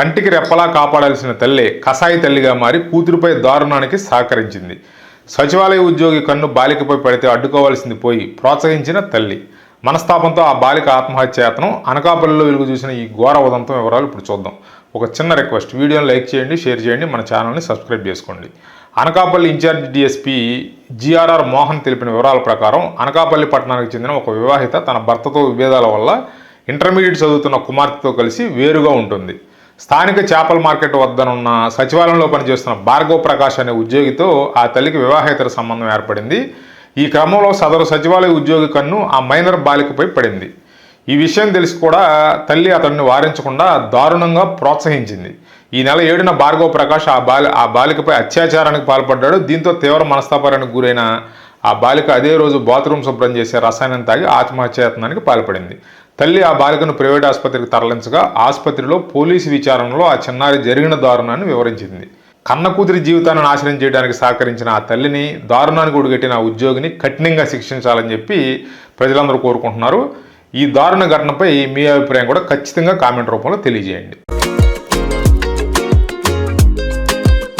కంటికి రెప్పలా కాపాడాల్సిన తల్లి కసాయి తల్లిగా మారి కూతురుపై దారుణానికి సహకరించింది. సచివాలయ ఉద్యోగి కన్ను బాలికపై పడితే అడ్డుకోవాల్సింది పోయి ప్రోత్సహించిన తల్లి. మనస్తాపంతో ఆ బాలిక ఆత్మహత్యాయత్నం. అనకాపల్లిలో వెలుగు చూసిన ఈ ఘోర ఉదంతం వివరాలు ఇప్పుడు చూద్దాం. ఒక చిన్న రిక్వెస్ట్, వీడియోని లైక్ చేయండి, షేర్ చేయండి, మన ఛానల్ని సబ్స్క్రైబ్ చేసుకోండి. Anakapalli in charge DSP GRR Mohan తెలిపిన వివరాల ప్రకారం అనకాపల్లి పట్టణానికి చెందిన ఒక వివాహిత తన భర్తతో విభేదాల వల్ల ఇంటర్మీడియట్ చదువుతున్న కుమార్తెతో కలిసి వేరుగా ఉంటుంది. స్థానిక చేపల మార్కెట్ వద్దనున్న సచివాలయంలో పనిచేస్తున్న భార్గవ్ ప్రకాష్ అనే ఉద్యోగితో ఆ తల్లికి వివాహేతర సంబంధం ఏర్పడింది. ఈ క్రమంలో సదరు సచివాలయ ఉద్యోగి కన్ను ఆ మైనర్ బాలికపై పడింది. ఈ విషయం తెలిసి కూడా తల్లి అతన్ని వారించకుండా దారుణంగా ప్రోత్సహించింది. ఈ నెల 7న భార్గవ్ ప్రకాష్ ఆ బాలికపై అత్యాచారానికి పాల్పడ్డాడు. దీంతో తీవ్ర మనస్తాపానికి గురైన ఆ బాలిక అదే రోజు బాత్రూమ్ శుభ్రం చేసే రసాయనం తాగి ఆత్మహత్యాయత్నానికి పాల్పడింది. తల్లి ఆ బాలికను ప్రైవేట్ ఆసుపత్రికి తరలించగా ఆసుపత్రిలో పోలీసు విచారణలో ఆ చిన్నారి జరిగిన దారుణాన్ని వివరించింది. కన్న కూతురి జీవితాన్ని నాశనం చేయడానికి సహకరించిన ఆ తల్లిని, దారుణానికి ఒడిగట్టిన ఆ ఉద్యోగిని కఠినంగా శిక్షించాలని చెప్పి ప్రజలందరూ కోరుకుంటున్నారు. ఈ దారుణ ఘటనపై మీ అభిప్రాయం కూడా ఖచ్చితంగా కామెంట్ రూపంలో తెలియజేయండి.